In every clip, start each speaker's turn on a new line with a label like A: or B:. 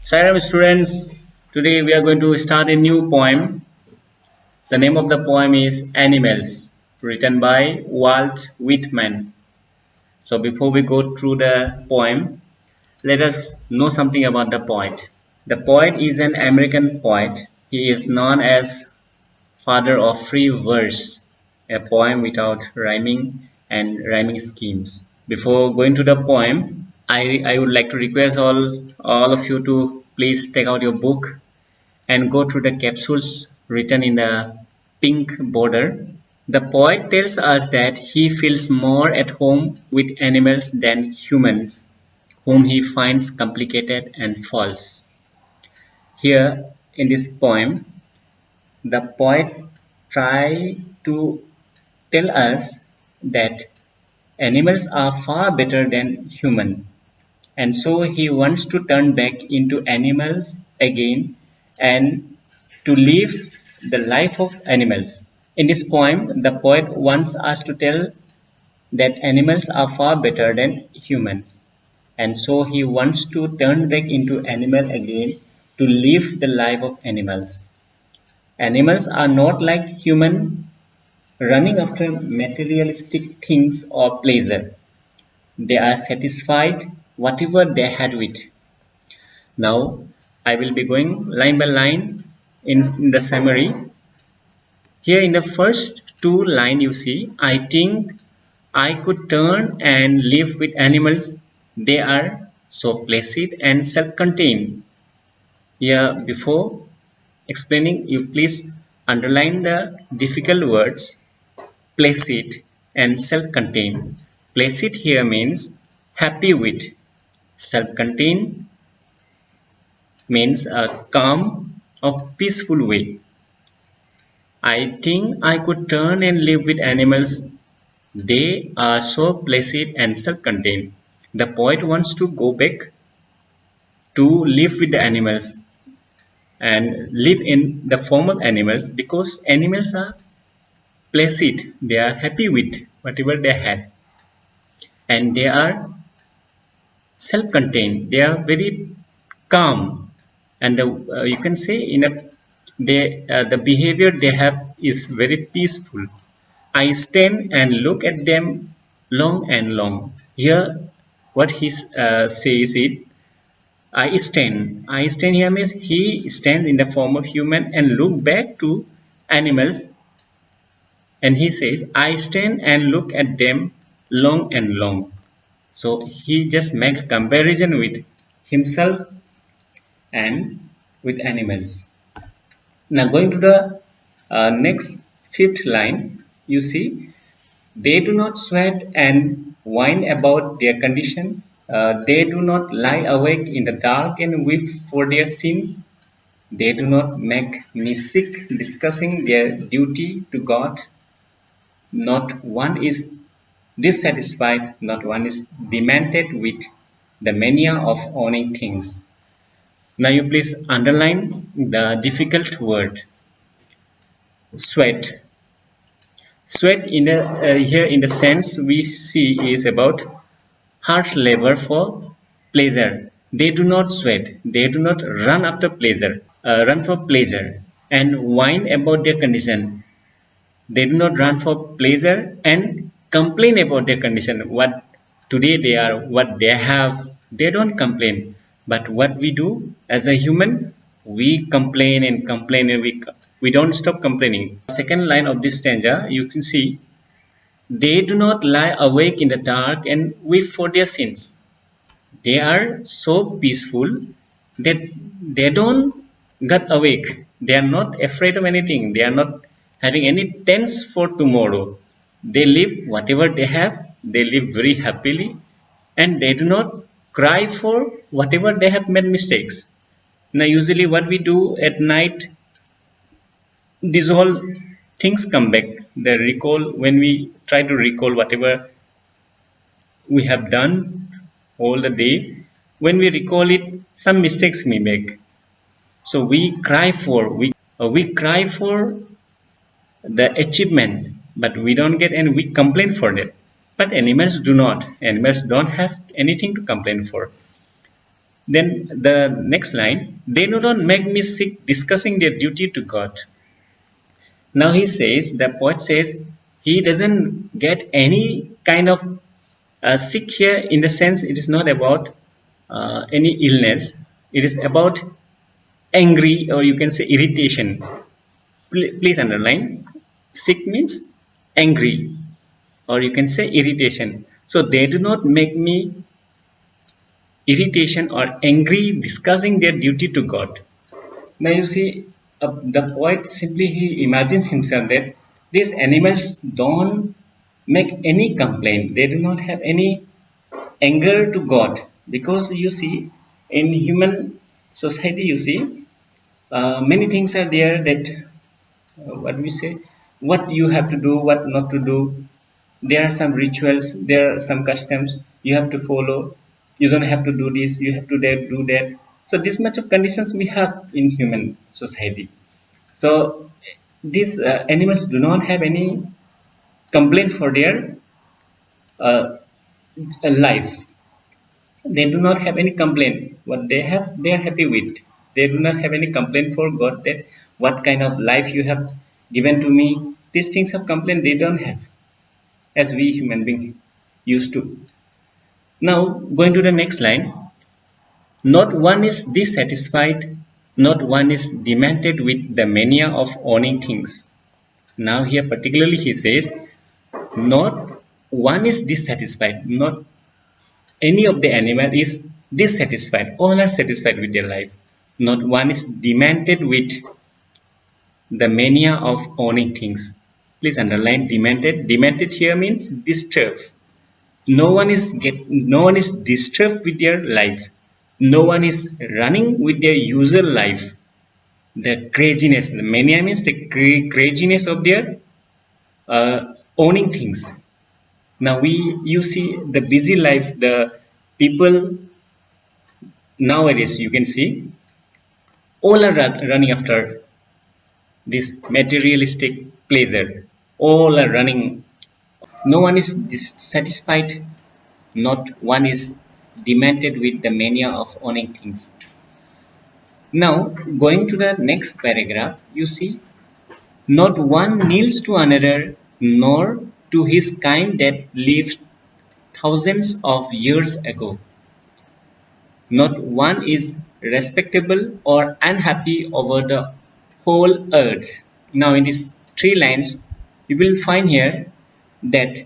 A: Sairam students, today we are going to start a new poem. The name of the poem is Animals, written by Walt Whitman. So before we go through the poem, let us know something about the poet. The poet is an American poet. He is known as father of free verse, a poem without rhyming and rhyming schemes. Before going to the poem, I would like to request all of you to please take out your book and go through the capsules written in the pink border. The poet tells us that he feels more at home with animals than humans, whom he finds complicated and false. Here in this poem, the poet tries to tell us that animals are far better than humans, and so he wants to turn back into animals again and to live the life of animals. In this poem, the poet wants us to tell that animals are far better than humans, and so he wants to turn back into animal again to live the life of animals. Animals are not like human running after materialistic things or pleasure. They are satisfied whatever they had with. Now, I will be going line by line in the summary. Here in the first two line you see, I think I could turn and live with animals. They are so placid and self-contained. Here before explaining, you please underline the difficult words placid and self-contained. Placid here means happy with. Self-contained means a calm or peaceful way. I think I could turn and live with animals. They are so placid and self-contained. The poet wants to go back to live with the animals and live in the form of animals because animals are placid. They are happy with whatever they have and they are self-contained. They are very calm and you can say in a the behavior they have is very peaceful. I stand and look at them long and long. Here, what he says it. I stand here means he stands in the form of human and look back to animals, and he says, I stand and look at them long and long. So he just makes comparison with himself and with animals. Now going to the next fifth line, you see they do not sweat and whine about their condition. They do not lie awake in the dark and weep for their sins. They do not make me sick discussing their duty to God. Not one is dissatisfied, not one is demented with the mania of owning things. Now you please underline the difficult word sweat. Sweat in the here in the sense we see is about hard labor for pleasure. They do not sweat. They do not run after pleasure, run for pleasure and whine about their condition. They do not run for pleasure and complain about their condition. What today they are, what they have, they don't complain. But what we do as a human, we complain and complain and we don't stop complaining. Second line of this stanza, you can see they do not lie awake in the dark and weep for their sins. They are so peaceful that they don't get awake. They are not afraid of anything. They are not having any tense for tomorrow. They live whatever they have. They live very happily and they do not cry for whatever they have made mistakes. Now usually what we do at night, these all things come back. The recall when we try to recall whatever we have done all the day, when we recall it, some mistakes we make. So we cry for the achievement, but we don't get and we complain for that. But animals do not. Animals don't have anything to complain for. Then the next line, they do not make me sick discussing their duty to God. Now he says, the poet says, he doesn't get any kind of sick here, in the sense it is not about any illness, it is about angry, or you can say irritation. Please underline, sick means angry, or you can say irritation. So they do not make me irritation or angry discussing their duty to God. Now you see, the poet simply he imagines himself that these animals don't make any complaint. They do not have any anger to God, because you see, in human society, you see, many things are there that what we say, what you have to do, what not to do. There are some rituals, there are some customs you have to follow. You don't have to do this, you have to do that. So this much of conditions we have in human society. So these animals do not have any complaint for their uh, life. They do not have any complaint. What they have, they are happy with. They do not have any complaint for God that what kind of life you have given to me. These things of complaint they don't have, as we human beings used to. Now going to the next line. Not one is dissatisfied, not one is demented with the mania of owning things. Now here particularly he says, not one is dissatisfied, not any of the animal is dissatisfied. All are satisfied with their life. Not one is demented with the mania of owning things. Please underline demented. Demented here means disturbed. No one is disturbed with their life. No one is running with their usual life. The craziness, the mania means the craziness of their owning things. Now you see the busy life, the people nowadays you can see all are running after this materialistic pleasure. All are running. No one is dissatisfied. Not one is demented with the mania of owning things. Now, going to the next paragraph, you see, not one kneels to another, nor to his kind that lived thousands of years ago. Not one is respectable or unhappy over the whole earth. Now, in these three lines, you will find here that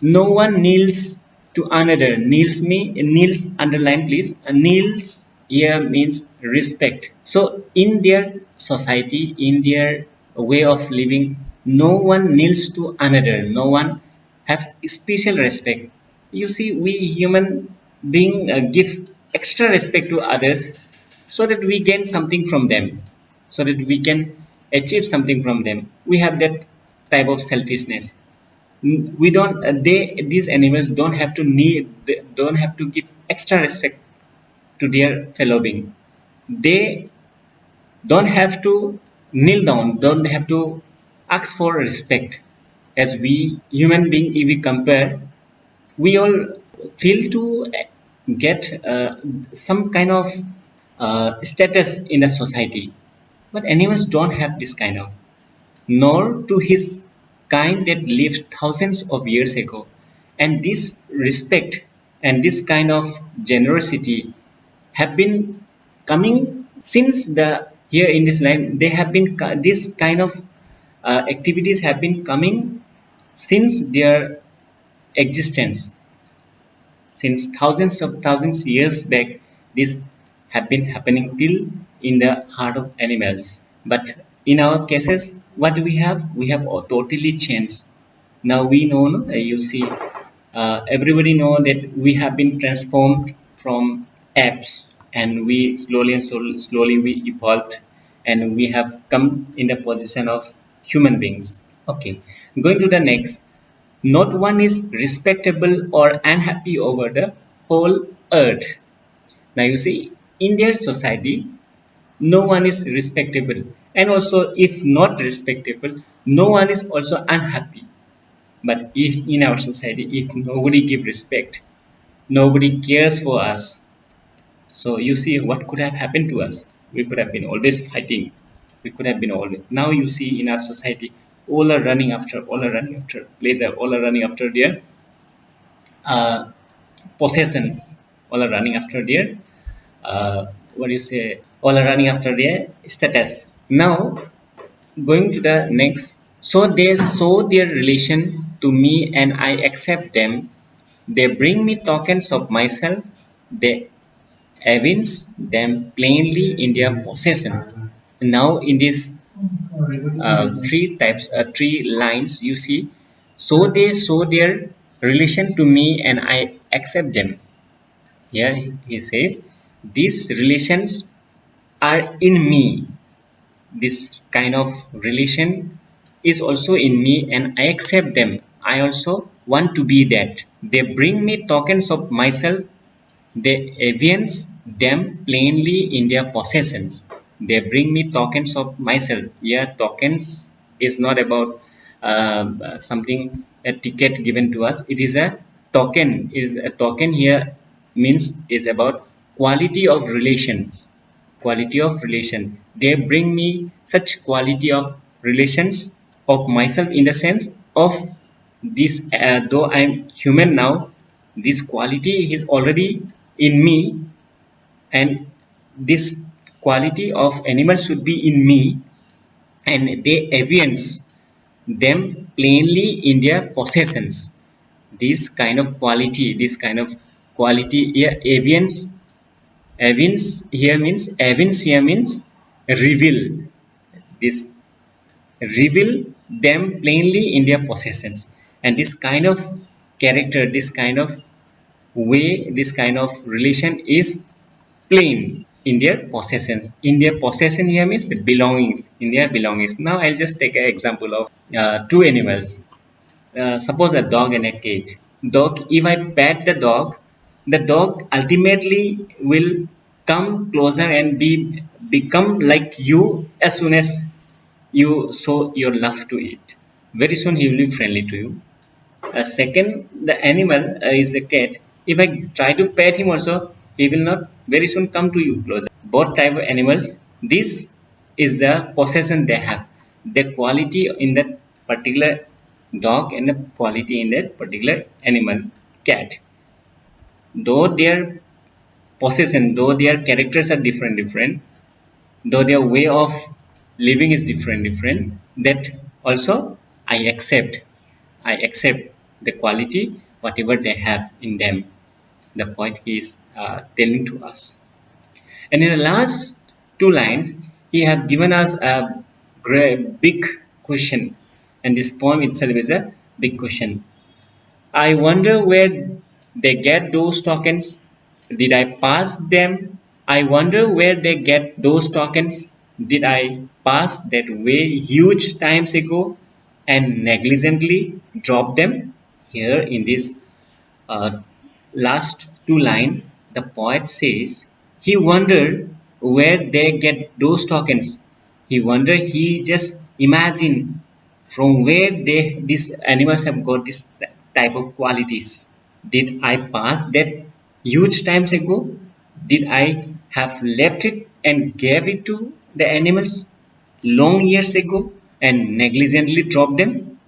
A: no one kneels to another. Kneels underline please. Kneels here means respect. So in their society, in their way of living, no one kneels to another. No one have special respect. You see, we human being give extra respect to others so that we gain something from them, so that we can achieve something from them. We have that type of selfishness. We don't they these animals don't have to give extra respect to their fellow being. They don't have to kneel down, don't have to ask for respect. As we human being, if we compare, we all feel to get some kind of status in a society, but animals don't have this kind of, nor to his kind that lived thousands of years ago. And this respect and this kind of generosity have been coming since the here in this line. They have been this kind of activities have been coming since their existence, since thousands years back. This have been happening till in the heart of animals. But in our cases, what do we have? We have totally changed. Now we know, no? You see, everybody know that we have been transformed from apes, and we slowly we evolved, and we have come in the position of human beings. Okay, going to the next. Not one is respectable or unhappy over the whole earth. Now you see, in their society, no one is respectable, and also if not respectable, no one is also unhappy. But if in our society, if nobody give respect, nobody cares for us, So you see what could have happened to us. We could have been always fighting. We could have been always. Now you see in our society, all are running after pleasure, all are running after their uh, possessions, all are running after their what do you say? All are running after their status. Now going to the next. So they show their relation to me and I accept them. They bring me tokens of myself. They evince them plainly in their possession. Now in this three lines you see, so they show their relation to me and I accept them. Here he says, these relations are in me. This kind of relation is also in me and I accept them. I also want to be that. They bring me tokens of myself. They evince them plainly in their possessions. They bring me tokens of myself. Yeah, tokens is not about something, a ticket given to us. It is a token. Is a token here means is about quality of relations. Quality of relation. They bring me such quality of relations of myself in the sense of this. Though I'm human now, this quality is already in me, and this quality of animal should be in me, and they evince them plainly in their possessions. This kind of quality here evince here means reveal. This reveal them plainly in their possessions, and this kind of character, this kind of way, this kind of relation is plain in their possessions. In their possession here means belongings, in their belongings. Now I'll just take an example of two animals. Suppose a dog and a cage. Dog, if I pet the dog ultimately will come closer and become like you as soon as you show your love to it. Very soon he will be friendly to you. Second, the animal is a cat. If I try to pet him also, he will not very soon come to you closer. Both type of animals, this is the possession they have. The quality in that particular dog and the quality in that particular animal, cat. Though their possession, though their characters are different, though their way of living is different, that also I accept. I accept the quality, whatever they have in them. The point he is telling to us. And in the last two lines, he have given us a big question. And this poem itself is a big question. I wonder where they get those tokens. Did I pass them? I wonder where they get those tokens. Did I pass that way huge times ago and negligently drop them? Here in this uh, last two lines, the poet says he wondered where they get those tokens. He wondered, he just imagine from where these animals have got this type of qualities. Did I pass that huge times ago? Did I have left it and gave it to the animals long years ago and negligently dropped them?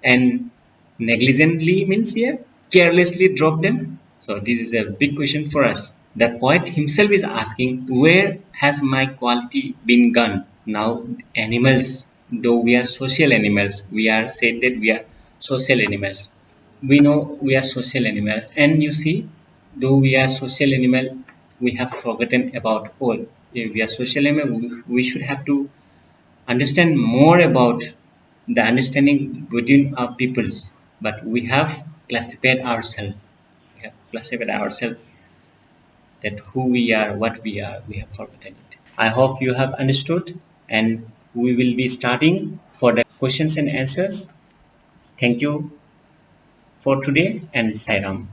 A: And negligently means here carelessly drop them. So this is a big question for us. The poet himself is asking, where has my quality been gone? Now animals, though we are social animals, we are said that we are social animals. We know we are social animals, and you see, though we are social animal, we have forgotten about all. If we are social animal, we should have to understand more about the understanding between our peoples, but we have classified ourselves. We have classified ourselves that who we are, what we are, we have forgotten it. I hope you have understood, and we will be starting for the questions and answers. Thank you for today, and Sairam.